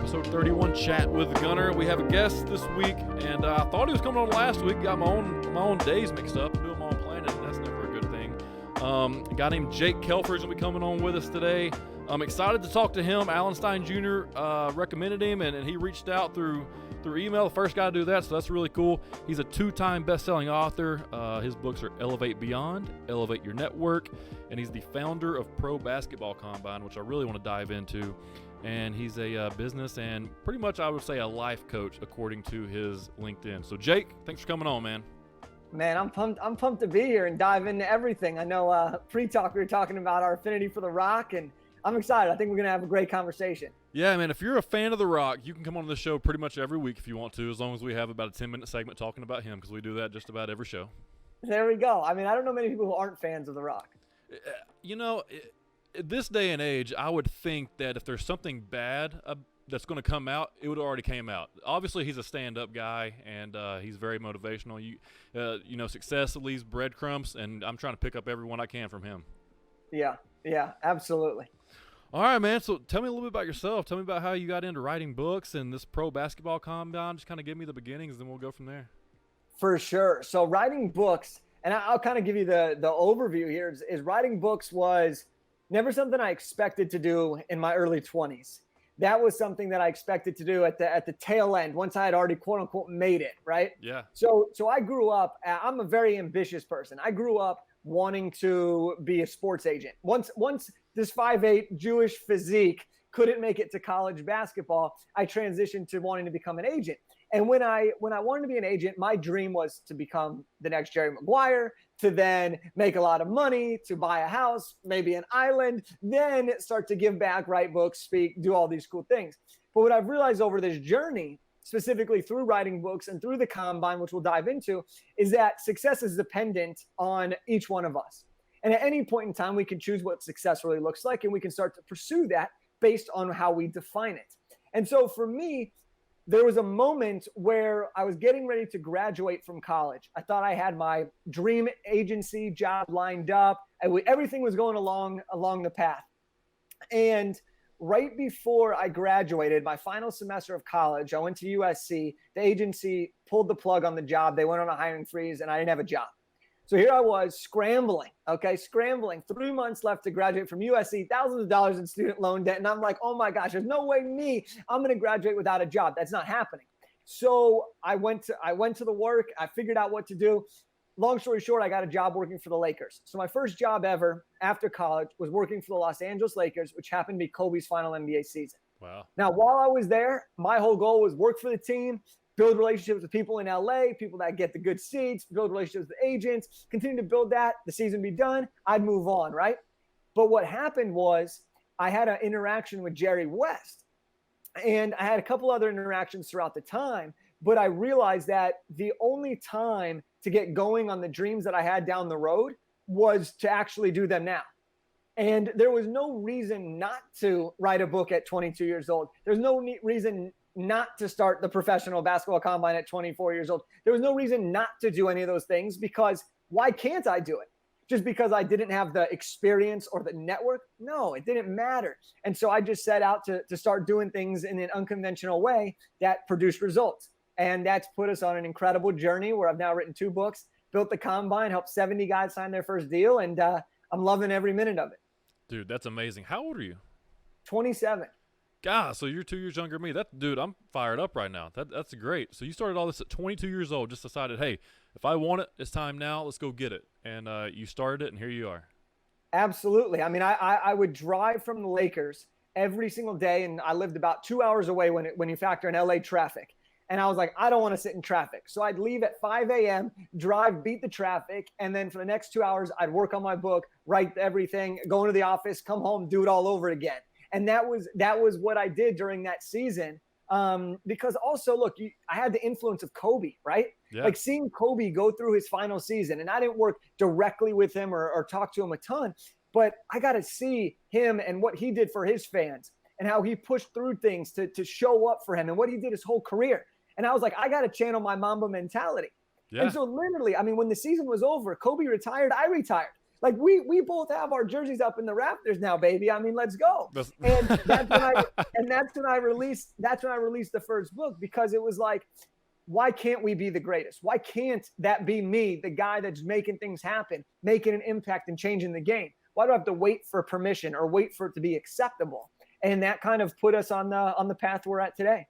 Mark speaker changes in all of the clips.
Speaker 1: episode 31, Chat with Gunner. We have a guest this week, and I thought he was coming on last week. Got my own days mixed up, doing my own planning, and that's never a good thing. A guy named Jake Kelfer is going to be coming on with us today. I'm excited to talk to him. Alan Stein Jr. Recommended him, and he reached out through email. The first guy to do that, so that's really cool. He's a 2-time best-selling author. His books are Elevate Beyond, Elevate Your Network, and he's the founder of Pro Basketball Combine, which I really want to dive into. And he's a business and pretty much, I would say, a life coach, according to his LinkedIn. So, Jake, thanks for coming on, man.
Speaker 2: Man, I'm pumped to be here and dive into everything. I know pre-talk we were talking about our affinity for The Rock, and I'm excited. I think we're going to have a great conversation.
Speaker 1: Yeah, man, if you're a fan of The Rock, you can come on the show pretty much every week if you want to, as long as we have about a 10-minute segment talking about him, because we do that just about every show.
Speaker 2: There we go. I mean, I don't know many people who aren't fans of The Rock.
Speaker 1: You know, this day and age, I would think that if there's something bad that's going to come out, it would already came out. Obviously, he's a stand-up guy, and he's very motivational. You know, success leaves breadcrumbs, and I'm trying to pick up every one I can from him.
Speaker 2: Yeah, absolutely.
Speaker 1: All right, man. So tell me a little bit about yourself. Tell me about how you got into writing books and this Pro Basketball Combine. Just kind of give me the beginnings, then we'll go from there.
Speaker 2: For sure. So writing books, and I'll kind of give you the overview here, is writing books was never something I expected to do in my early 20s. That was something that I expected to do at the tail end, once I had already, quote unquote, made it, right?
Speaker 1: Yeah.
Speaker 2: So I grew up, I'm a very ambitious person. I grew up wanting to be a sports agent. Once this 5'8" Jewish physique couldn't make it to college basketball, I transitioned to wanting to become an agent. And when I wanted to be an agent, my dream was to become the next Jerry Maguire, to then make a lot of money, to buy a house, maybe an island, then start to give back, write books, speak, do all these cool things. But what I've realized over this journey, specifically through writing books and through the Combine, which we'll dive into, is that success is dependent on each one of us. And at any point in time, we can choose what success really looks like, and we can start to pursue that based on how we define it. And so for me, there was a moment where I was getting ready to graduate from college. I thought I had my dream agency job lined up. Everything was going along the path. And right before I graduated, my final semester of college, I went to USC. The agency pulled the plug on the job. They went on a hiring freeze, and I didn't have a job. So here I was scrambling. 3 months left to graduate from USC, thousands of dollars in student loan debt. And I'm like, oh my gosh, there's no way I'm going to graduate without a job. That's not happening. So I went to the work. I figured out what to do. Long story short, I got a job working for the Lakers. So my first job ever after college was working for the Los Angeles Lakers, which happened to be Kobe's final NBA season.
Speaker 1: Wow.
Speaker 2: Now, while I was there, my whole goal was work for the team, build relationships with people in LA, people that get the good seats, build relationships with agents, continue to build that. The season be done, I'd move on, right? But what happened was I had an interaction with Jerry West, and I had a couple other interactions throughout the time, but I realized that the only time to get going on the dreams that I had down the road was to actually do them now. And there was no reason not to write a book at 22 years old. There's no reason not to start the professional basketball combine at 24 years old. There was no reason not to do any of those things, because why can't I do it? Just because I didn't have the experience or the network? No, it didn't matter. And so I just set out to start doing things in an unconventional way that produced results. And that's put us on an incredible journey where I've now written 2 books, built the Combine, helped 70 guys sign their first deal, and I'm loving every minute of it.
Speaker 1: Dude, that's amazing. How old are you?
Speaker 2: 27.
Speaker 1: God, so you're 2 years younger than me. Dude, I'm fired up right now. That's great. So you started all this at 22 years old, just decided, hey, if I want it, it's time now. Let's go get it. And you started it, and here you are.
Speaker 2: Absolutely. I mean, I would drive from the Lakers every single day, and I lived about 2 hours away when you factor in LA traffic. And I was like, I don't want to sit in traffic. So I'd leave at 5 a.m., drive, beat the traffic. And then for the next 2 hours, I'd work on my book, write everything, go into the office, come home, do it all over again. And that was what I did during that season. Because also, look, I had the influence of Kobe, right?
Speaker 1: Yeah.
Speaker 2: Like seeing Kobe go through his final season. And I didn't work directly with him or talk to him a ton, but I got to see him and what he did for his fans and how he pushed through things to show up for him and what he did his whole career. And I was like, I got to channel my Mamba mentality.
Speaker 1: Yeah.
Speaker 2: And so literally, I mean, when the season was over, Kobe retired, I retired. Like we both have our jerseys up in the rafters now, baby. I mean, let's go. And that's when I released the first book, because it was like, why can't we be the greatest? Why can't that be me, the guy that's making things happen, making an impact and changing the game? Why do I have to wait for permission or wait for it to be acceptable? And that kind of put us on the path we're at today.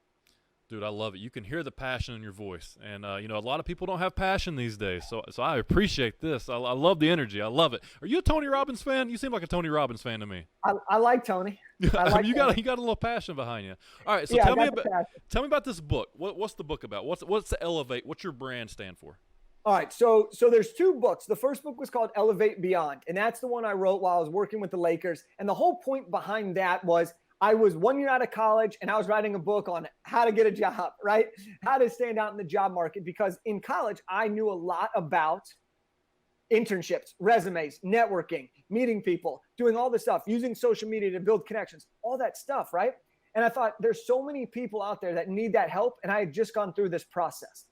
Speaker 1: Dude, I love it. You can hear the passion in your voice. And, a lot of people don't have passion these days. So I appreciate this. I love the energy. I love it. Are you a Tony Robbins fan? You seem like a Tony Robbins fan to me.
Speaker 2: I like Tony.
Speaker 1: You got a little passion behind you. All right. So tell me about this book. What's the book about? What's the Elevate? What's your brand stand for?
Speaker 2: All right. So there's two books. The first book was called Elevate Beyond. And that's the one I wrote while I was working with the Lakers. And the whole point behind that was, I was 1 year out of college and I was writing a book on how to get a job, right? How to stand out in the job market, because in college, I knew a lot about internships, resumes, networking, meeting people, doing all this stuff, using social media to build connections, all that stuff, right? And I thought, there's so many people out there that need that help. And I had just gone through this process.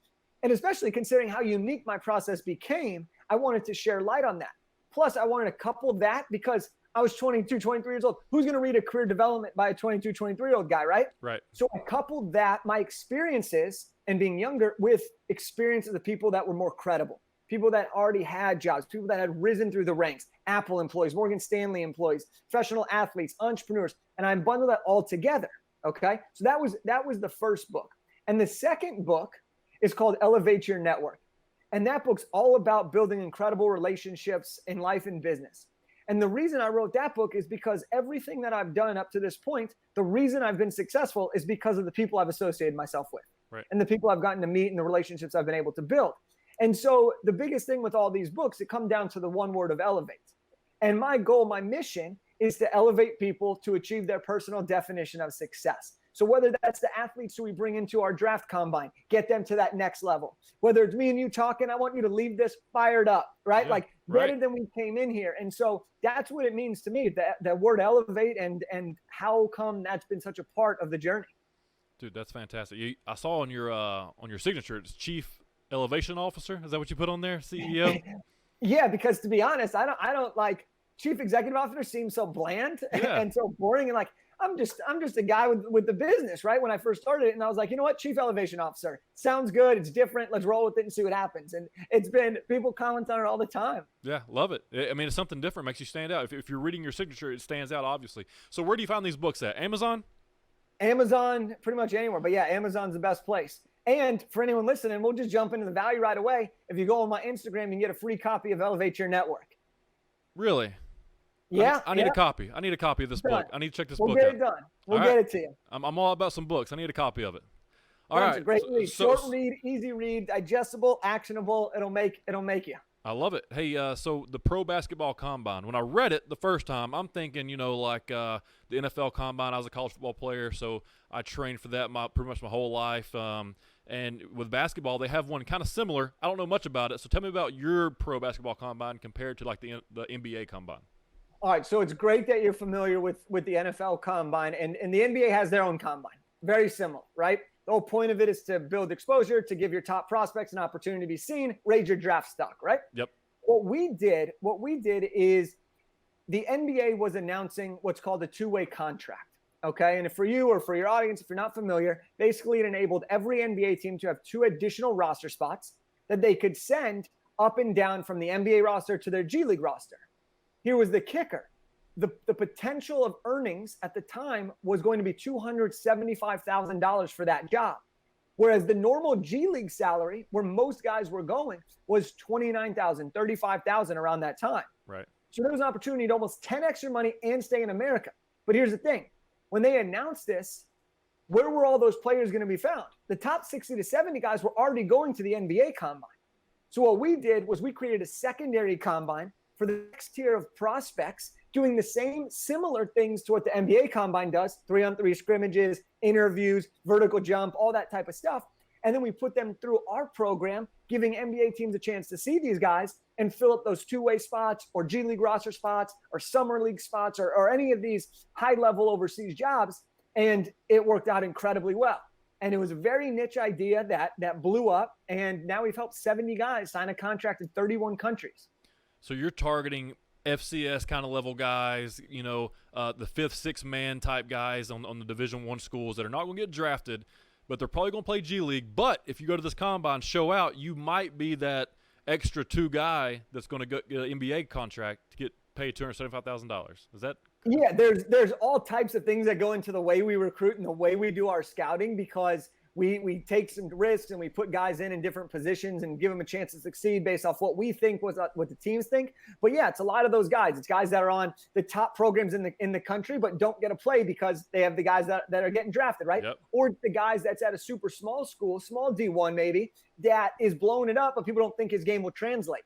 Speaker 2: And especially considering how unique my process became, I wanted to share light on that. Plus, I wanted to couple that, because I was 22, 23 years old. Who's going to read a career development by a 22, 23-year-old guy, right?
Speaker 1: Right.
Speaker 2: So I coupled that, my experiences and being younger, with experiences of people that were more credible, people that already had jobs, people that had risen through the ranks, Apple employees, Morgan Stanley employees, professional athletes, entrepreneurs, and I bundled that all together, okay? So that was the first book. And the second book is called Elevate Your Network. And that book's all about building incredible relationships in life and business. And the reason I wrote that book is because everything that I've done up to this point, the reason I've been successful is because of the people I've associated myself with,
Speaker 1: right,
Speaker 2: and the people I've gotten to meet and the relationships I've been able to build. And so the biggest thing with all these books, it comes down to the one word of elevate. And my goal, my mission is to elevate people to achieve their personal definition of success. So whether that's the athletes who we bring into our draft combine, get them to that next level. Whether it's me and you talking, I want you to leave this fired up, right?
Speaker 1: Yeah,
Speaker 2: like better than we came in here. And so that's what it means to me, that word elevate, and how come that's been such a part of the journey.
Speaker 1: Dude, that's fantastic. I saw on your signature, it's Chief Elevation Officer. Is that what you put on there, CEO?
Speaker 2: Yeah, because to be honest, I don't like Chief Executive Officer seems so bland and so boring, and like I'm just a guy with the business, right? When I first started it, and I was like, you know what, Chief Elevation Officer sounds good. It's different. Let's roll with it and see what happens. And it's been, people comment on it all the time.
Speaker 1: Yeah, love it. I mean, it's something different, makes you stand out. If you're reading your signature, it stands out, obviously. So where do you find these books at? Amazon?
Speaker 2: Amazon, pretty much anywhere. But yeah, Amazon's the best place. And for anyone listening, we'll just jump into the value right away. If you go on my Instagram, you can get a free copy of Elevate Your Network.
Speaker 1: Really?
Speaker 2: Yeah.
Speaker 1: I need a copy. I need a copy of this book. I need to check this book out.
Speaker 2: We'll get it done. We'll get it to you.
Speaker 1: I'm all about some books. I need a copy of it. All right.
Speaker 2: It's a great read. Short read, easy read, digestible, actionable. It'll make you.
Speaker 1: I love it. Hey, so the Pro Basketball Combine, when I read it the first time, I'm thinking, like the NFL Combine. I was a college football player, so I trained for that pretty much my whole life. And with basketball, they have one kind of similar. I don't know much about it, so tell me about your Pro Basketball Combine compared to like the NBA Combine.
Speaker 2: All right, so it's great that you're familiar with the NFL Combine, and the NBA has their own Combine. Very similar, right? The whole point of it is to build exposure, to give your top prospects an opportunity to be seen, raise your draft stock, right?
Speaker 1: Yep.
Speaker 2: What we did is the NBA was announcing what's called a two-way contract, okay? And for you or for your audience, if you're not familiar, basically it enabled every NBA team to have 2 additional roster spots that they could send up and down from the NBA roster to their G League roster. Here was the kicker. The potential of earnings at the time was going to be $275,000 for that job. Whereas the normal G League salary, where most guys were going, was $29,000, $35,000 around that time.
Speaker 1: Right.
Speaker 2: So there was an opportunity to almost 10 extra money and stay in America. But here's the thing. When they announced this, where were all those players going to be found? The top 60 to 70 guys were already going to the NBA Combine. So what we did was we created a secondary combine for the next tier of prospects, doing the same similar things to what the NBA Combine does, 3-on-3 scrimmages, interviews, vertical jump, all that type of stuff. And then we put them through our program, giving NBA teams a chance to see these guys and fill up those two-way spots or G League roster spots or summer league spots or any of these high-level overseas jobs. And it worked out incredibly well. And it was a very niche idea that blew up. And now we've helped 70 guys sign a contract in 31 countries.
Speaker 1: So you're targeting FCS kind of level guys, the fifth, sixth man type guys on the Division I schools that are not going to get drafted, but they're probably going to play G League. But if you go to this combine, show out, you might be that extra 2 guy that's going to get an NBA contract to get paid $275,000. Is that?
Speaker 2: Yeah, there's all types of things that go into the way we recruit and the way we do our scouting, because we take some risks and we put guys in different positions and give them a chance to succeed based off what we think was what the teams think. But yeah, it's a lot of those guys. It's guys that are on the top programs in the country, but don't get a play because they have the guys that are getting drafted, right?
Speaker 1: Yep.
Speaker 2: Or the guys that's at a super small school, small D1 maybe, that is blowing it up, but people don't think his game will translate.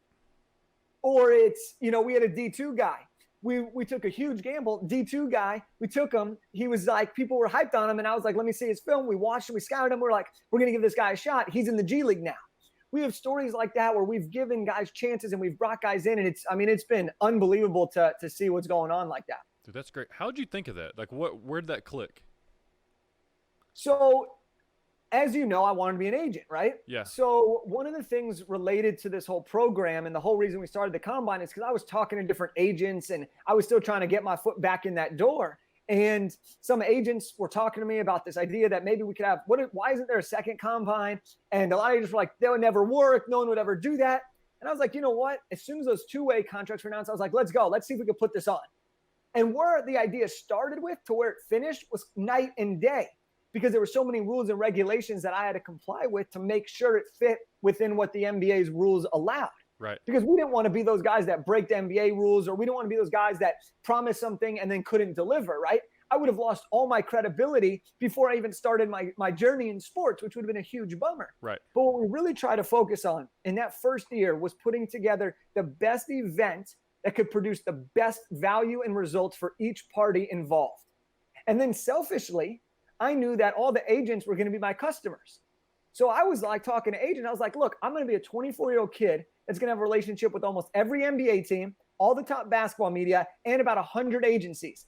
Speaker 2: Or it's, we had a D2 guy. We took a huge gamble. D2 guy, we took him. He was like, people were hyped on him. And I was like, let me see his film. We watched him. We scouted him. We're like, we're going to give this guy a shot. He's in the G League now. We have stories like that where we've given guys chances and we've brought guys in. And it's been unbelievable to see what's going on like that.
Speaker 1: Dude, that's great. How'd you think of that? Like, where did that click?
Speaker 2: So, as you know, I wanted to be an agent, right?
Speaker 1: Yeah.
Speaker 2: So one of the things related to this whole program and the whole reason we started the combine is because I was talking to different agents and I was still trying to get my foot back in that door. And some agents were talking to me about this idea that maybe we could have, why isn't there a second combine? And a lot of agents were like, that would never work. No one would ever do that. And I was like, you know what? As soon as those 2-way contracts were announced, I was like, let's go. Let's see if we can put this on. And where the idea started with to where it finished was night and day, because there were so many rules and regulations that I had to comply with to make sure it fit within what the NBA's rules allowed.
Speaker 1: Right.
Speaker 2: Because we didn't want to be those guys that break the NBA rules, or we don't want to be those guys that promise something and then couldn't deliver, right? I would have lost all my credibility before I even started my journey in sports, which would have been a huge bummer.
Speaker 1: Right.
Speaker 2: But what we really tried to focus on in that first year was putting together the best event that could produce the best value and results for each party involved. And then selfishly, I knew that all the agents were going to be my customers. So I was like talking to agents. I was like, look, I'm going to be a 24-year-old kid that's going to have a relationship with almost every NBA team, all the top basketball media, and about 100 agencies.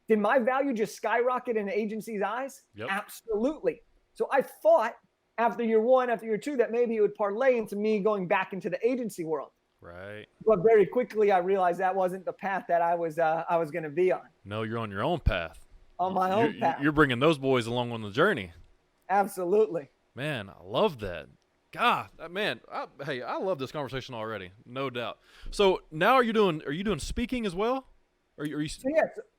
Speaker 2: Did my value just skyrocket in the agency's eyes?
Speaker 1: Yep.
Speaker 2: Absolutely. So I thought after year 1, after year 2, that maybe it would parlay into me going back into the agency world.
Speaker 1: Right.
Speaker 2: But very quickly, I realized that wasn't the path that I was going to be on.
Speaker 1: No, you're on your own path.
Speaker 2: On my own path.
Speaker 1: You're bringing those boys along on the journey.
Speaker 2: Absolutely.
Speaker 1: Man, I love that. God, man, I love this conversation already, no doubt. So now are you doing speaking as well? Are you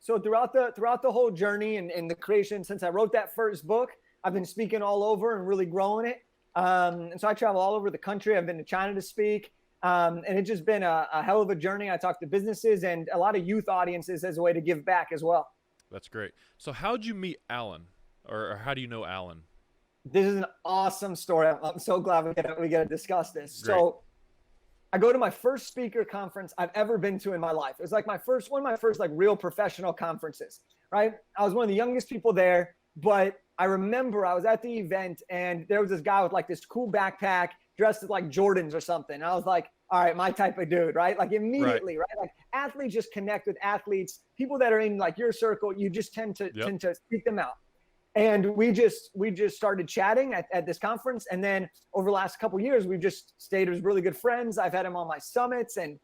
Speaker 2: So throughout the whole journey and the creation, since I wrote that first book, I've been speaking all over and really growing it. And so I travel all over the country. I've been to China to speak. And it's just been a hell of a journey. I talk to businesses and a lot of youth audiences as a way to give back as well.
Speaker 1: That's great. So how'd you meet Alan, or how do you know Alan?
Speaker 2: This is an awesome story. I'm so glad we get to discuss this.
Speaker 1: Great.
Speaker 2: So I go to my first speaker conference I've ever been to in my life. It was like one of my first like real professional conferences, right? I was one of the youngest people there, but I remember I was at the event and there was this guy with like this cool backpack dressed as like Jordans or something. And I was like, all right, my type of dude, right? Like immediately, right? Like athletes just connect with athletes. People that are in like your circle, you just tend to seek them out. And we just started chatting at this conference. And then over the last couple of years, we've just stayed as really good friends. I've had him on my summits, and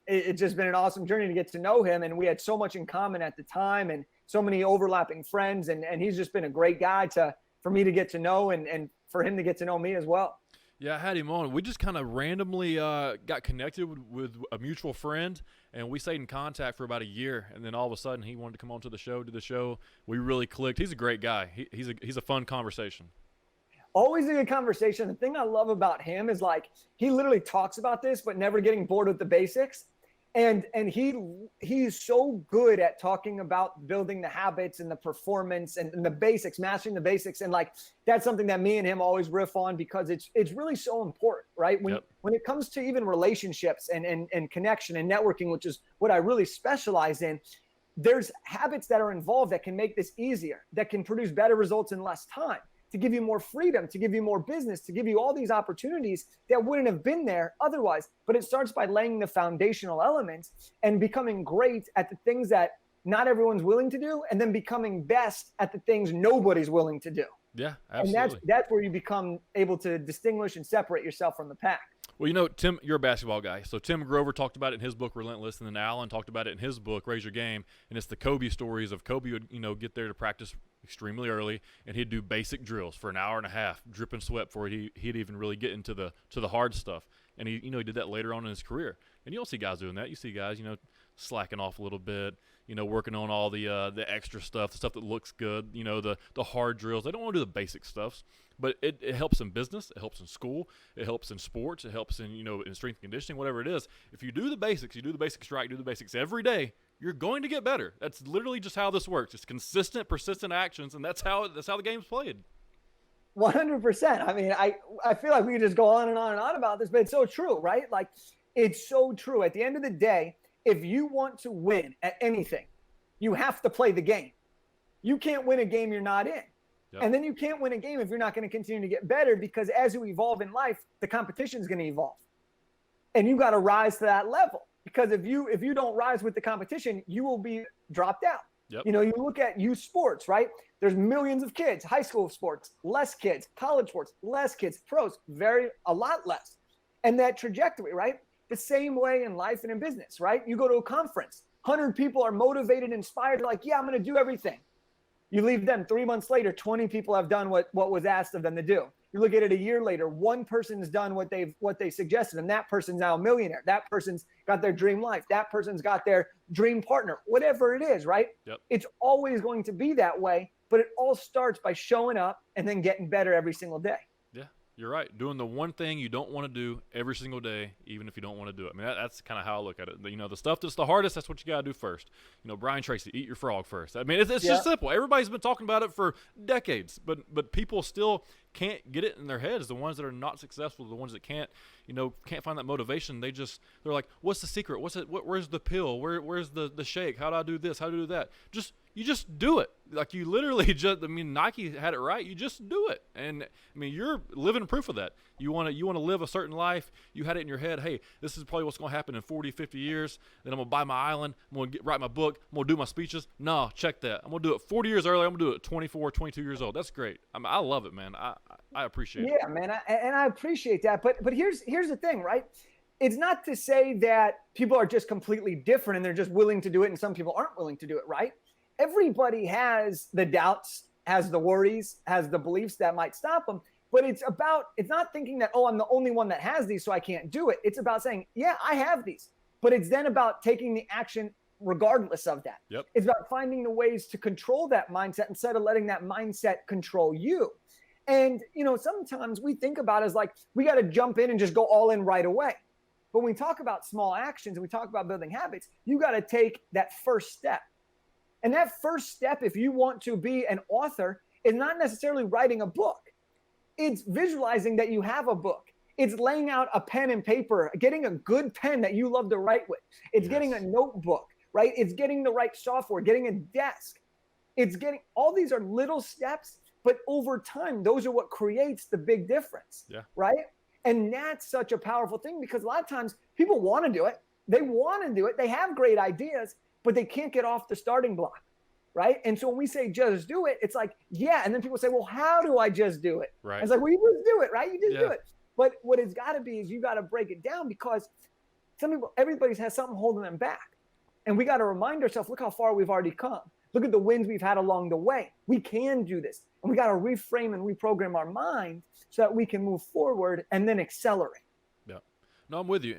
Speaker 2: it's just been an awesome journey to get to know him. And we had so much in common at the time and so many overlapping friends. And he's just been a great guy for me to get to know and for him to get to know me as well.
Speaker 1: Yeah, I had him on. We just kind of randomly got connected with a mutual friend, and we stayed in contact for about a year. And then all of a sudden, he wanted to come on to the show, do the show. We really clicked. He's a great guy. He's a fun conversation. Always a good conversation. The thing I love about him is like he literally talks about this, but never getting bored with the basics. And he's so good at talking about building the habits and the performance and the basics, mastering the basics. And like, that's something that me and him always riff on because it's really so important, right? When it comes to even relationships and connection and networking, which is what I really specialize in, there's habits that are involved that can make this easier, that can produce better results in less time, to give you more freedom, to give you more business, to give you all these opportunities that wouldn't have been there otherwise. But it starts by laying the foundational elements and becoming great at the things that not everyone's willing to do, and then becoming best at the things nobody's willing to do. Yeah, absolutely.
Speaker 2: And that's where you become able to distinguish and separate yourself from the pack.
Speaker 1: Well, Tim, you're a basketball guy. So Tim Grover talked about it in his book, Relentless, and then Allen talked about it in his book, Raise Your Game. And it's the Kobe stories of Kobe would, get there to practice extremely early, and he'd do basic drills for an hour and a half, dripping sweat before he'd even really get into the hard stuff. And he did that later on in his career. And you don't see guys doing that. You see guys, slacking off a little bit, working on all the extra stuff, the stuff that looks good, the hard drills. They don't want to do the basic stuff. But it helps in business, it helps in school, it helps in sports, it helps in, in strength and conditioning, whatever it is. If you do the basics, you do the basics right, do the basics every day, you're going to get better. That's literally just how this works. It's consistent, persistent actions, and that's how the game's played.
Speaker 2: 100%. I mean, I feel like we could just go on and on and on about this, but it's so true, right? Like, it's so true. At the end of the day, if you want to win at anything, you have to play the game. You can't win a game you're not in. Yep. And then you can't win a game if you're not going to continue to get better, because as you evolve in life, the competition is going to evolve. And you got to rise to that level, because if you don't rise with the competition, you will be dropped out.
Speaker 1: Yep.
Speaker 2: You look at youth sports, right? There's millions of kids, high school sports, less kids, college sports, less kids, pros, a lot less. And that trajectory, right? The same way in life and in business, right? You go to a conference, 100 people are motivated, inspired, like, yeah, I'm going to do everything. You leave them 3 months later, 20 people have done what was asked of them to do. You look at it a year later, one person's done what they suggested, and that person's now a millionaire. That person's got their dream life. That person's got their dream partner, whatever it is, right?
Speaker 1: Yep.
Speaker 2: It's always going to be that way, but it all starts by showing up and then getting better every single day.
Speaker 1: Yeah, you're right. Doing the one thing you don't want to do every single day, even if you don't want to do it. I mean, that's kind of how I look at it. The stuff that's the hardest, that's what you got to do first. Brian Tracy, eat your frog first. I mean, it's just simple. Everybody's been talking about it for decades, but people still can't get it in their heads. The ones that are not successful, the ones that can't find that motivation, they're like, what's the secret? Where's the pill? Where's the shake? How do I do this? How do I do that? You just do it. Like, you literally Nike had it right. You just do it. And I mean, you're living proof of that. You want to live a certain life. You had it in your head. Hey, this is probably what's going to happen in 40, 50 years. Then I'm going to buy my island. I'm going to write my book. I'm going to do my speeches. No, check that. I'm going to do it 40 years early. I'm going to do it at 24, 22 years old. That's great. I love it, man. I appreciate it.
Speaker 2: Yeah, man. I appreciate that. But here's the thing, right? It's not to say that people are just completely different and they're just willing to do it and some people aren't willing to do it, right? Everybody has the doubts, has the worries, has the beliefs that might stop them. But it's not thinking that, oh, I'm the only one that has these, so I can't do it. It's about saying, yeah, I have these. But it's then about taking the action regardless of that.
Speaker 1: Yep.
Speaker 2: It's about finding the ways to control that mindset instead of letting that mindset control you. And, sometimes we think about it as like, we got to jump in and just go all in right away. But when we talk about small actions and we talk about building habits, you got to take that first step. And that first step, if you want to be an author, is not necessarily writing a book. It's visualizing that you have a book. It's laying out a pen and paper, getting a good pen that you love to write with. It's getting a notebook, right? It's getting the right software, getting a desk. It's getting, all these are little steps, but over time, those are what creates the big difference, right? And that's such a powerful thing, because a lot of times people want to do it. They want to do it. They have great ideas, but they can't get off the starting block, right? And so when we say just do it, it's like, yeah. And then people say, well, how do I just do it?
Speaker 1: Right.
Speaker 2: It's like, well, you just do it, right? You just do it. But what it's got to be is you got to break it down, because everybody has something holding them back. And we got to remind ourselves, look how far we've already come. Look at the wins we've had along the way. We can do this. And we got to reframe and reprogram our mind so that we can move forward and then accelerate.
Speaker 1: Yeah. No, I'm with you.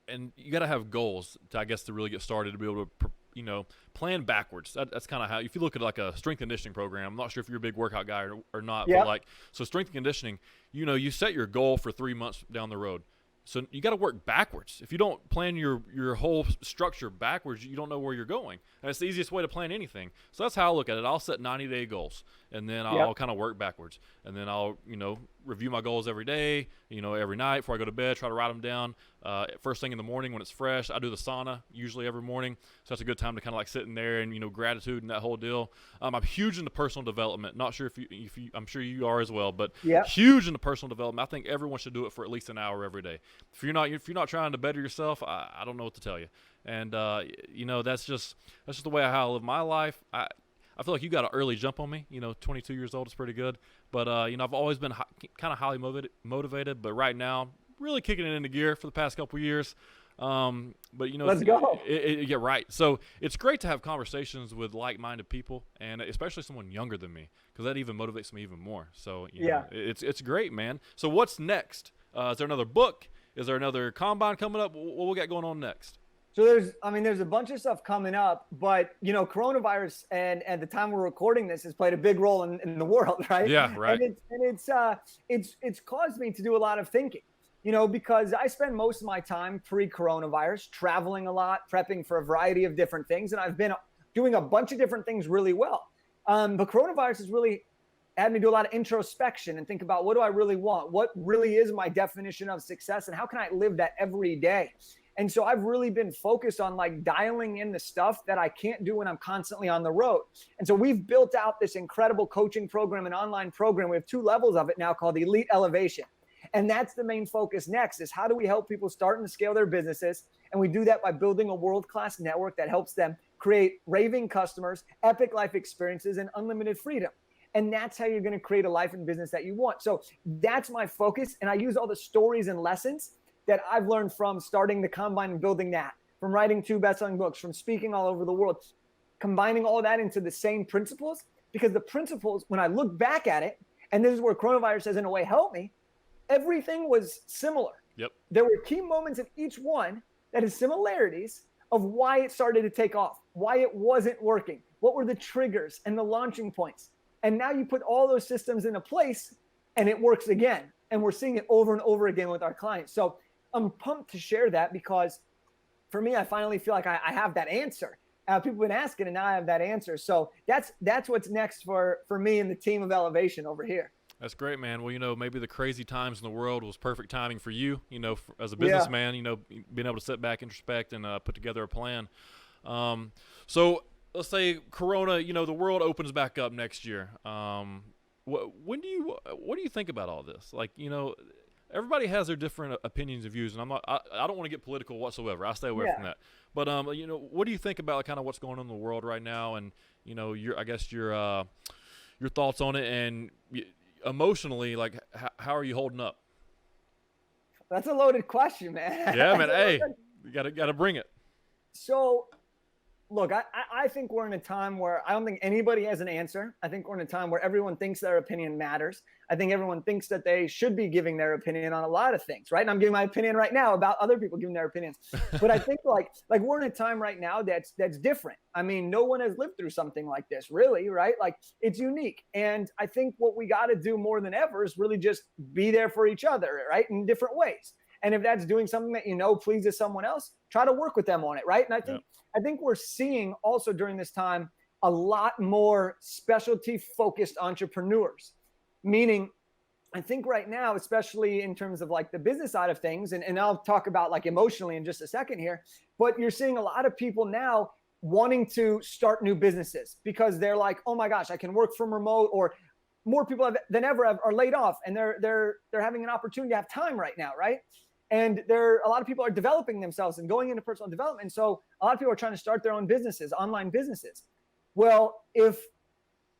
Speaker 1: And you got to have goals to really get started, to be able to, plan backwards. That's kind of how, if you look at like a strength conditioning program, I'm not sure if you're a big workout guy or not, but so strength and conditioning, you set your goal for 3 months down the road. So you got to work backwards. If you don't plan your whole structure backwards, you don't know where you're going. And it's the easiest way to plan anything. So that's how I look at it. I'll set 90-day goals, and then I'll kind of work backwards. And then I'll, review my goals every day, every night before I go to bed, try to write them down. First thing in the morning when it's fresh, I do the sauna usually every morning. So that's a good time to kind of like sit in there and, gratitude and that whole deal. I'm huge into personal development. Not sure if you, I'm sure you are as well, but huge into personal development. I think everyone should do it for at least an hour every day. If you're not trying to better yourself, I don't know what to tell you. And, that's just the way how I live my life. I feel like you got an early jump on me. 22 years old is pretty good. But, I've always been kind of highly motivated. But right now, really kicking it into gear for the past couple of years. But
Speaker 2: Let's go.
Speaker 1: Yeah, right. So it's great to have conversations with like-minded people, and especially someone younger than me, because that even motivates me even more. So
Speaker 2: Yeah,
Speaker 1: it's great, man. So what's next? Is there another book? Is there another combine coming up? What we got going on next?
Speaker 2: So there's a bunch of stuff coming up, but coronavirus and at the time we're recording this has played a big role in the world, right?
Speaker 1: Yeah, right.
Speaker 2: It's caused me to do a lot of thinking, because I spend most of my time pre-coronavirus traveling a lot, prepping for a variety of different things, and I've been doing a bunch of different things really well. But coronavirus has really had me do a lot of introspection and think about, what do I really want? What really is my definition of success, and how can I live that every day? And so I've really been focused on like dialing in the stuff that I can't do when I'm constantly on the road. And so we've built out this incredible coaching program, an online program. We have 2 levels of it now called Elite Elevation. And that's the main focus next, is how do we help people start and scale their businesses? And we do that by building a world-class network that helps them create raving customers, epic life experiences, and unlimited freedom. And that's how you're going to create a life and business that you want. So that's my focus. And I use all the stories and lessons that I've learned from starting the combine and building that, from writing 2 best-selling books, from speaking all over the world, combining all that into the same principles, because the principles, when I look back at it, and this is where coronavirus has in a way helped me, everything was similar.
Speaker 1: Yep.
Speaker 2: There were key moments in each one that had similarities of why it started to take off, why it wasn't working, what were the triggers and the launching points. And now you put all those systems into place and it works again. And we're seeing it over and over again with our clients. So I'm pumped to share that, because for me, I finally feel like I have that answer. People have been asking, and now I have that answer. So that's what's next for me and the team of Elevation over here.
Speaker 1: That's great, man. Well, maybe the crazy times in the world was perfect timing for you, as a businessman, being able to sit back, introspect, and put together a plan. So let's say Corona, the world opens back up next year. What do you think about all this? Like, everybody has their different opinions and views, and I don't want to get political whatsoever. I stay away from that. But what do you think about kind of what's going on in the world right now, and your thoughts on it, and emotionally, like how are you holding up?
Speaker 2: That's a loaded question, man.
Speaker 1: Yeah, man. Hey, you gotta bring it.
Speaker 2: So, look, I think we're in a time where I don't think anybody has an answer. I think we're in a time where everyone thinks their opinion matters. I think everyone thinks that they should be giving their opinion on a lot of things, right? And I'm giving my opinion right now about other people giving their opinions. But I think like we're in a time right now that's different. I mean, no one has lived through something like this, really, right? Like, it's unique. And I think what we got to do more than ever is really just be there for each other, right? In different ways. And if that's doing something that pleases someone else, try to work with them on it, right? And I think we're seeing also during this time a lot more specialty focused entrepreneurs. Meaning, I think right now, especially in terms of like the business side of things, and I'll talk about like emotionally in just a second here, but you're seeing a lot of people now wanting to start new businesses because they're like, oh my gosh, I can work from remote, or more people than ever are laid off, and they're having an opportunity to have time right now, right? And a lot of people are developing themselves and going into personal development. So a lot of people are trying to start their own businesses, online businesses. Well, if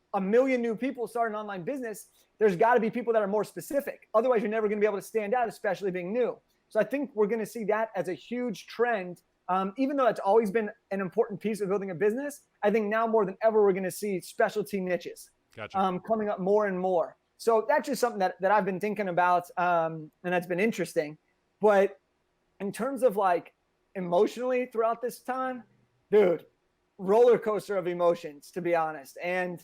Speaker 2: 1 million new people start an online business, there's got to be people that are more specific. Otherwise, you're never going to be able to stand out, especially being new. So I think we're going to see that as a huge trend. Even though that's always been an important piece of building a business, I think now more than ever, we're going to see specialty niches coming up more and more. So that's just something that I've been thinking about, and that's been interesting. But in terms of like emotionally throughout this time, dude, roller coaster of emotions, to be honest. And,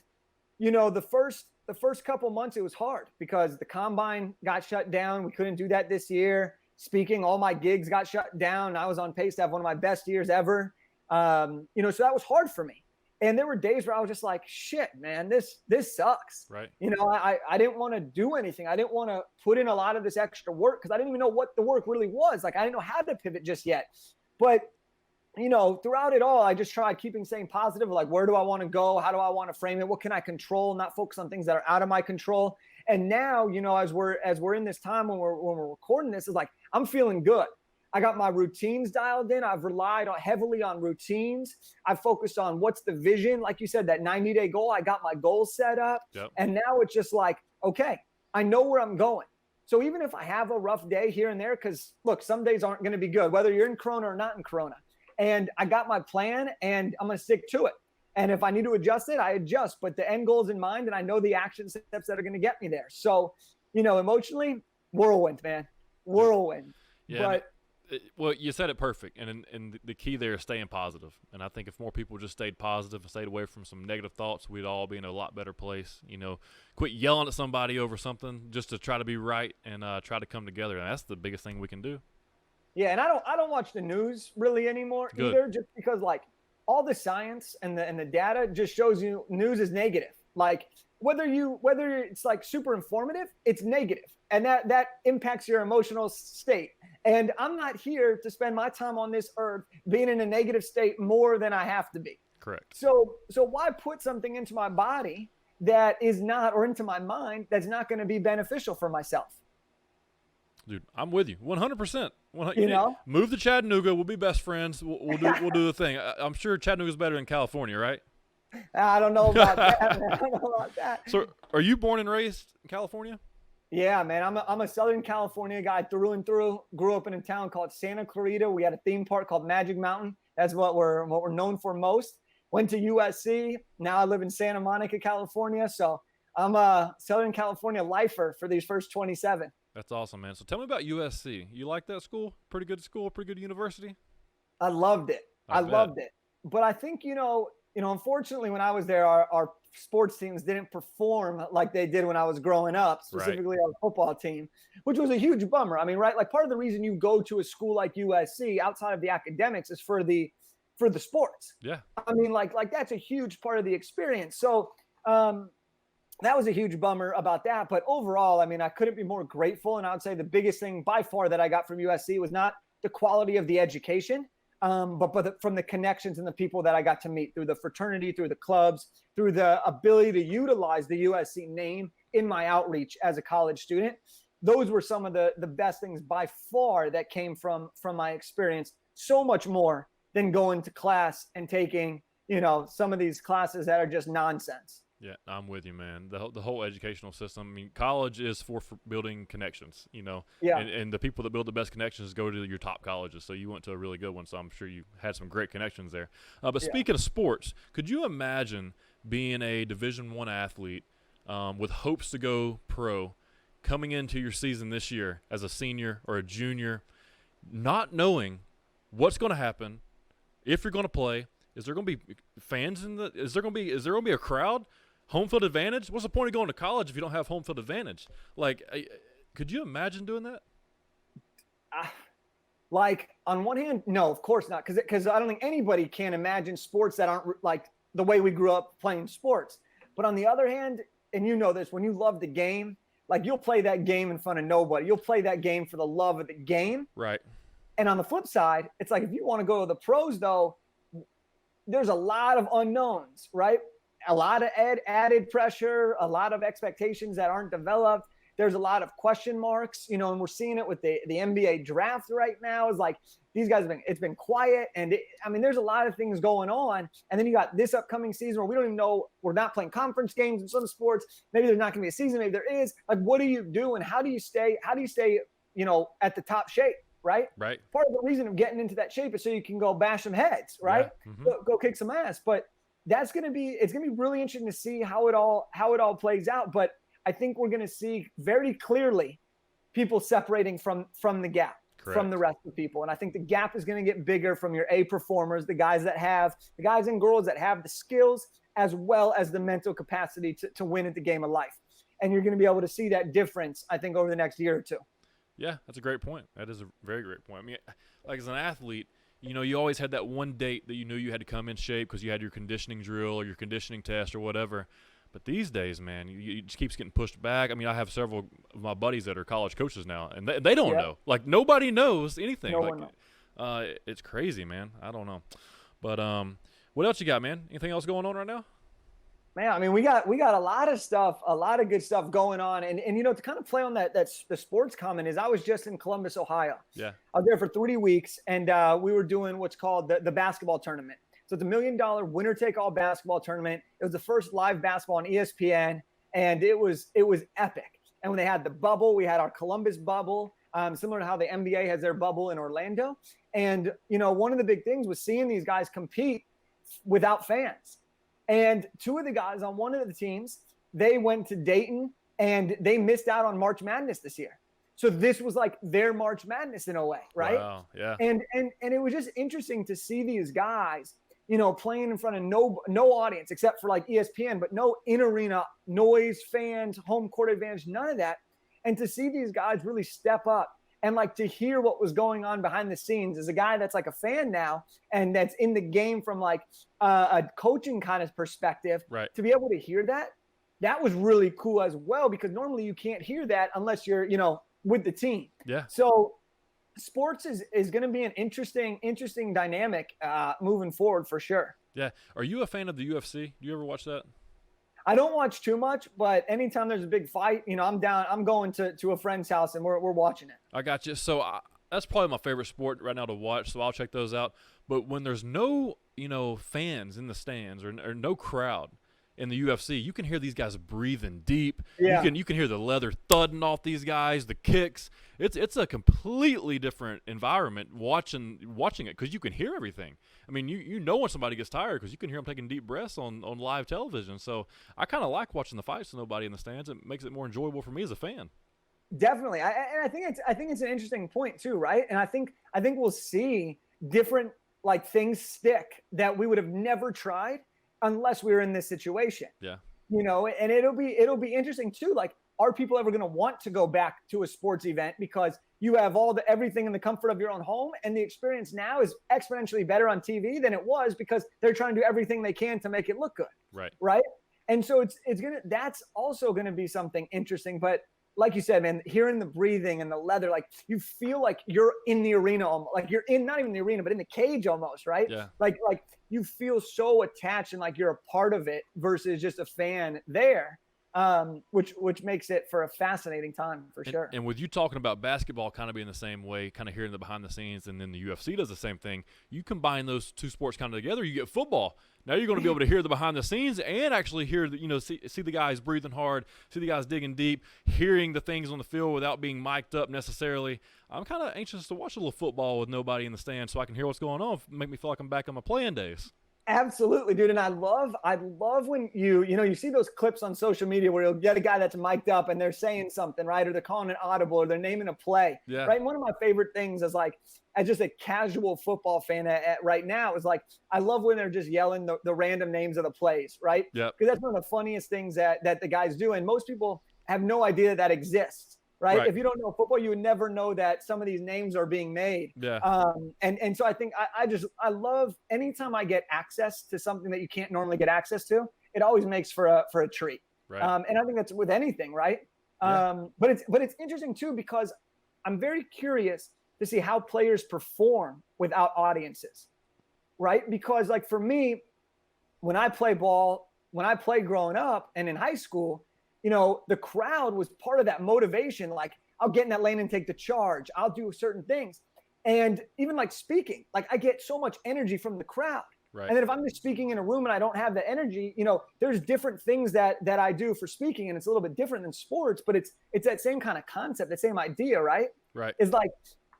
Speaker 2: the first couple months, it was hard because the combine got shut down. We couldn't do that this year. Speaking, all my gigs got shut down. I was on pace to have one of my best years ever. So that was hard for me. And there were days where I was just like, shit, man, this sucks.
Speaker 1: Right.
Speaker 2: I didn't want to do anything. I didn't want to put in a lot of this extra work because I didn't even know what the work really was. Like, I didn't know how to pivot just yet. But, throughout it all, I just tried staying positive. Like, where do I want to go? How do I want to frame it? What can I control? Not focus on things that are out of my control. And now, as we're in this time when we're recording this, is like, I'm feeling good. I got my routines dialed in. I've relied heavily on routines. I've focused on what's the vision. Like you said, that 90-day goal, I got my goals set up.
Speaker 1: Yep.
Speaker 2: And now it's just like, okay, I know where I'm going. So even if I have a rough day here and there, because look, some days aren't going to be good, whether you're in Corona or not in Corona. And I got my plan and I'm going to stick to it. And if I need to adjust it, I adjust. But the end goal is in mind, and I know the action steps that are going to get me there. So, emotionally, whirlwind, man, whirlwind.
Speaker 1: Yeah.
Speaker 2: But
Speaker 1: well, you said it perfect, and the key there is staying positive. And I think if more people just stayed positive and stayed away from some negative thoughts, we'd all be in a lot better place. Quit yelling at somebody over something just to try to be right and try to come together. And that's the biggest thing we can do.
Speaker 2: Yeah, and I don't watch the news really anymore either, just because all the science and the data just shows you news is negative. Like whether it's super informative, it's negative, and that impacts your emotional state. And I'm not here to spend my time on this earth being in a negative state more than I have to be.
Speaker 1: Correct.
Speaker 2: So why put something into my body that is not, or into my mind that's not going to be beneficial for myself?
Speaker 1: Dude, I'm with you 100%. Move to Chattanooga. We'll be best friends. We'll do the thing. I'm sure Chattanooga's better than California, right?
Speaker 2: I don't know about that. Man. I don't know about that.
Speaker 1: So, are you born and raised in California?
Speaker 2: Yeah, man. I'm a Southern California guy through and through. Grew up in a town called Santa Clarita. We had a theme park called Magic Mountain. That's what we're known for most. Went to USC. Now I live in Santa Monica, California. So I'm a Southern California lifer for these first 27.
Speaker 1: That's awesome, man. So tell me about USC. You like that school? Pretty good school, pretty good university?
Speaker 2: I loved it. I loved it. But I think, unfortunately, when I was there, our sports teams didn't perform like they did when I was growing up, specifically our football team, which was a huge bummer. I mean, right? Like part of the reason you go to a school like USC outside of the academics is for the sports.
Speaker 1: Yeah.
Speaker 2: I mean, like that's a huge part of the experience. So, that was a huge bummer about that. But overall, I mean, I couldn't be more grateful. And I would say the biggest thing by far that I got from USC was not the quality of the education, but from the connections and the people that I got to meet through the fraternity, through the clubs, through the ability to utilize the USC name in my outreach as a college student. Those were some of the best things by far that came from my experience. So much more than going to class and taking, some of these classes that are just nonsense.
Speaker 1: Yeah, I'm with you, man. The whole educational system. I mean, college is for building connections, Yeah. And the people that build the best connections go to your top colleges. So you went to a really good one. So I'm sure you had some great connections there. But speaking of sports, could you imagine being a Division I athlete with hopes to go pro, coming into your season this year as a senior or a junior, not knowing what's going to happen, if you're going to play? Is there going to be fans is there going to be a crowd? Home field advantage? What's the point of going to college if you don't have home field advantage? Could you imagine doing that?
Speaker 2: On one hand, no, of course not. Because I don't think anybody can imagine sports that aren't like the way we grew up playing sports. But on the other hand, and you know this, when you love the game, you'll play that game in front of nobody. You'll play that game for the love of the game.
Speaker 1: Right.
Speaker 2: And on the flip side, it's like if you want to go to the pros, though, there's a lot of unknowns, right? A lot of added pressure, a lot of expectations that aren't developed. There's a lot of question marks, and we're seeing it with the NBA draft right now. Is like these guys it's been quiet. And there's a lot of things going on. And then you got this upcoming season where we don't even know, we're not playing conference games in some sports. Maybe there's not going to be a season. Maybe there is. Like, what do you do? And how do you stay, at the top shape? Right. Part of the reason of getting into that shape is so you can go bash some heads, right?
Speaker 1: Yeah. Mm-hmm.
Speaker 2: Go kick some ass. But it's going to be really interesting to see how it all plays out. But I think we're going to see very clearly people separating from the gap. Correct. From the rest of the people. And I think the gap is going to get bigger from your A performers, the guys and girls that have the skills as well as the mental capacity to win at the game of life. And you're going to be able to see that difference, I think, over the next year or two.
Speaker 1: Yeah, that's a great point. That is a very great point. I mean, like as an athlete, you always had that one date that you knew you had to come in shape because you had your conditioning drill or your conditioning test or whatever. But these days, man, you just keeps getting pushed back. I mean, I have several of my buddies that are college coaches now, and they don't know. Like, nobody knows anything.
Speaker 2: No one knows.
Speaker 1: It's crazy, man. I don't know. But what else you got, man? Anything else going on right now?
Speaker 2: Man, I mean, we got a lot of stuff, a lot of good stuff going on. And to kind of play on the sports comment is I was just in Columbus, Ohio.
Speaker 1: Yeah.
Speaker 2: I was there for 3 weeks, and we were doing what's called the basketball tournament. So it's $1 million winner-take-all basketball tournament. It was the first live basketball on ESPN, and it was epic. And when they had the bubble, we had our Columbus bubble, similar to how the NBA has their bubble in Orlando. And, one of the big things was seeing these guys compete without fans. And two of the guys on one of the teams, they went to Dayton and they missed out on March Madness this year. So this was like their March Madness in a way, right?
Speaker 1: Wow, yeah.
Speaker 2: And it was just interesting to see these guys, playing in front of no audience except for like ESPN, but no in-arena noise, fans, home court advantage, none of that. And to see these guys really step up and like to hear what was going on behind the scenes as a guy that's like a fan now and that's in the game from like a coaching kind of perspective,
Speaker 1: right.
Speaker 2: To be able to hear that was really cool as well, because normally you can't hear that unless you're, with the team.
Speaker 1: Yeah.
Speaker 2: So sports is going to be an interesting dynamic moving forward for sure.
Speaker 1: Yeah. Are you a fan of the UFC? Do you ever watch that?
Speaker 2: I don't watch too much, but anytime there's a big fight, I'm down. I'm going to a friend's house and we're watching it.
Speaker 1: I got you. So that's probably my favorite sport right now to watch. So I'll check those out. But when there's no, fans in the stands or no crowd in the UFC, you can hear these guys breathing deep.
Speaker 2: Yeah.
Speaker 1: You can hear the leather thudding off these guys, the kicks. It's a completely different environment watching it because you can hear everything. I mean, you know when somebody gets tired because you can hear them taking deep breaths on live television. So I kind of like watching the fights with nobody in the stands. It makes it more enjoyable for me as a fan.
Speaker 2: Definitely. I think it's an interesting point too, right? And I think we'll see different like things stick that we would have never tried unless we were in this situation.
Speaker 1: Yeah.
Speaker 2: And it'll be interesting too. Like, are people ever going to want to go back to a sports event because you have everything in the comfort of your own home, and the experience now is exponentially better on TV than it was because they're trying to do everything they can to make it look good.
Speaker 1: Right.
Speaker 2: Right. And so that's also going to be something interesting. But like you said, man, hearing the breathing and the leather, like you feel like you're in the arena, like you're in, not even the arena, but in the cage almost, right?
Speaker 1: Yeah.
Speaker 2: Like you feel so attached and like you're a part of it versus just a fan there, which makes it for a fascinating time for sure.
Speaker 1: And with you talking about basketball kind of being the same way, kind of hearing the behind the scenes, and then the UFC does the same thing, you combine those two sports kind of together, you get football. Now you're going to be able to hear the behind the scenes and actually hear see the guys breathing hard, see the guys digging deep, hearing the things on the field without being mic'd up necessarily. I'm kind of anxious to watch a little football with nobody in the stands so I can hear what's going on, make me feel like I'm back on my playing days.
Speaker 2: Absolutely, dude. And I love when you see those clips on social media where you'll get a guy that's mic'd up and they're saying something, right? Or they're calling an audible or they're naming a play.
Speaker 1: Yeah.
Speaker 2: Right. And one of my favorite things is like, as just a casual football fan right now, is like, I love when they're just yelling the random names of the plays, right?
Speaker 1: Yeah.
Speaker 2: Because that's one of the funniest things that the guys do. And most people have no idea that exists. Right? If you don't know football, you would never know that some of these names are being made.
Speaker 1: Yeah.
Speaker 2: And so I think I love anytime I get access to something that you can't normally get access to, it always makes for a treat.
Speaker 1: Right.
Speaker 2: And I think that's with anything, right?
Speaker 1: Yeah.
Speaker 2: But it's interesting too, because I'm very curious to see how players perform without audiences, right? Because like for me, when I played growing up and in high school, the crowd was part of that motivation. Like, I'll get in that lane and take the charge. I'll do certain things. And even like speaking, like I get so much energy from the crowd.
Speaker 1: Right.
Speaker 2: And then if I'm just speaking in a room and I don't have the energy, there's different things that I do for speaking, and it's a little bit different than sports, but it's that same kind of concept, that same idea, right?
Speaker 1: Right.
Speaker 2: It's like,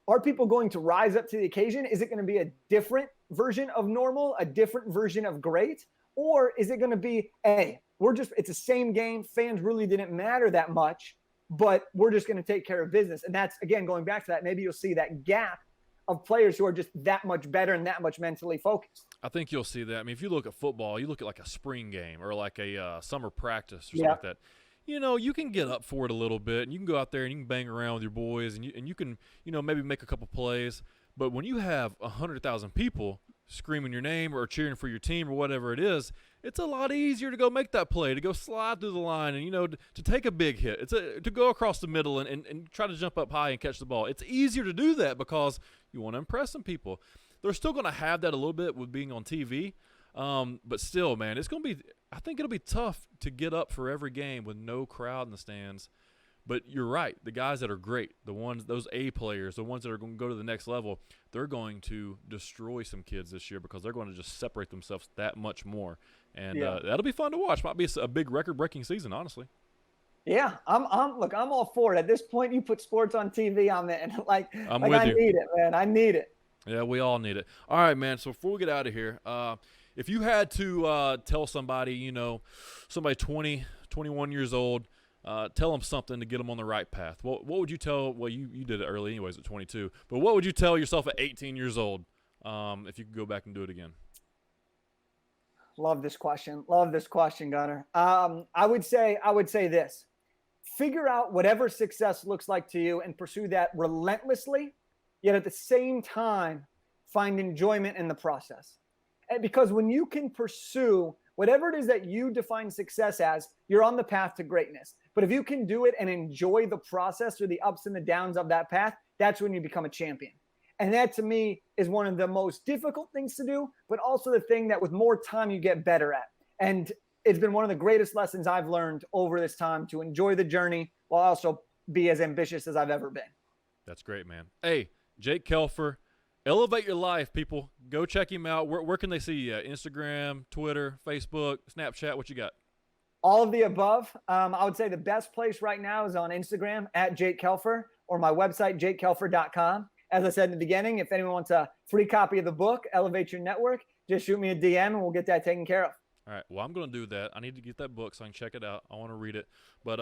Speaker 2: are people going to rise up to the occasion? Is it going to be a different version of normal, a different version of great? Or is it going to be, hey, it's the same game. Fans really didn't matter that much, but we're just going to take care of business. And that's, again, going back to that, maybe you'll see that gap of players who are just that much better and that much mentally focused.
Speaker 1: I think you'll see that. I mean, if you look at football, you look at like a spring game or like a summer practice or something like that. You can get up for it a little bit, and you can go out there and you can bang around with your boys, and you can, maybe make a couple plays. But when you have 100,000 people screaming your name or cheering for your team or whatever it is, it's a lot easier to go make that play, to go slide through the line and, to take a big hit. To go across the middle and try to jump up high and catch the ball. It's easier to do that because you want to impress some people. They're still going to have that a little bit with being on TV. But still, man, I think it'll be tough to get up for every game with no crowd in the stands. But you're right. The guys that are great, those A players, the ones that are going to go to the next level, they're going to destroy some kids this year because they're going to just separate themselves that much more. And that'll be fun to watch. Might be a big record-breaking season, honestly.
Speaker 2: Yeah, look, I'm all for it. At this point, you put sports on TV, I'm in.
Speaker 1: I'm
Speaker 2: like
Speaker 1: with
Speaker 2: I
Speaker 1: you.
Speaker 2: need it, man. I need it.
Speaker 1: Yeah, we all need it. All right, man. So before we get out of here, if you had to tell somebody, somebody 20, 21 years old, tell them something to get them on the right path, what would you tell? Well, you did it early anyways at 22, but what would you tell yourself at 18 years old if you could go back and do it again?
Speaker 2: Love this question, Gunner. I would say this: figure out whatever success looks like to you and pursue that relentlessly, yet at the same time, find enjoyment in the process. And because when you can pursue whatever it is that you define success as, you're on the path to greatness. But if you can do it and enjoy the process through the ups and the downs of that path, that's when you become a champion. And that to me is one of the most difficult things to do, but also the thing that with more time you get better at. And it's been one of the greatest lessons I've learned over this time, to enjoy the journey while also be as ambitious as I've ever been.
Speaker 1: That's great, man. Hey, Jake Kelfer, elevate your life, people. Go check him out. Where can they see you? Instagram, Twitter, Facebook, Snapchat, what you got?
Speaker 2: All of the above. I would say the best place right now is on Instagram at Jake Kelfer, or my website, jakekelfer.com. As I said in the beginning, if anyone wants a free copy of the book, Elevate Your Network, just shoot me a DM and we'll get that taken care of.
Speaker 1: All right. Well, I'm going to do that. I need to get that book so I can check it out. I want to read it. But,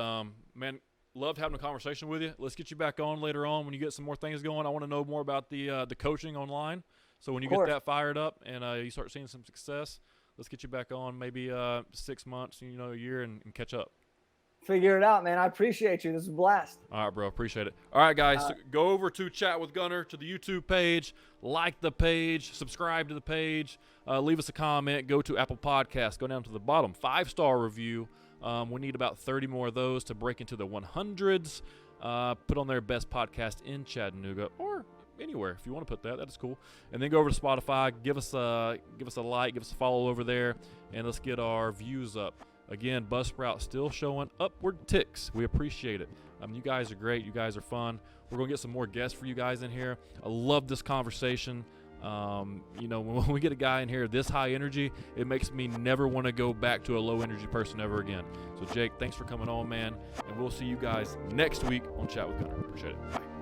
Speaker 1: man, loved having a conversation with you. Let's get you back on later on when you get some more things going. I want to know more about the coaching online. So when you get that fired up and you start seeing some success, let's get you back on maybe 6 months, a year, and catch up.
Speaker 2: Figure it out, man. I appreciate you. This is a blast.
Speaker 1: All right, bro. Appreciate it. All right, guys. So go over to Chat with Gunner, to the YouTube page. Like the page. Subscribe to the page. Leave us a comment. Go to Apple Podcasts. Go down to the bottom. 5-star review. We need about 30 more of those to break into the 100s. Put on their best podcast in Chattanooga or anywhere if you want to put that. That's cool. And then go over to Spotify. Give us a like. Give us a follow over there. And let's get our views up. Again, Buzzsprout still showing upward ticks. We appreciate it. You guys are great. You guys are fun. We're going to get some more guests for you guys in here. I love this conversation. When we get a guy in here this high energy, it makes me never want to go back to a low energy person ever again. So, Jake, thanks for coming on, man. And we'll see you guys next week on Chat with Gunner. Appreciate it. Bye.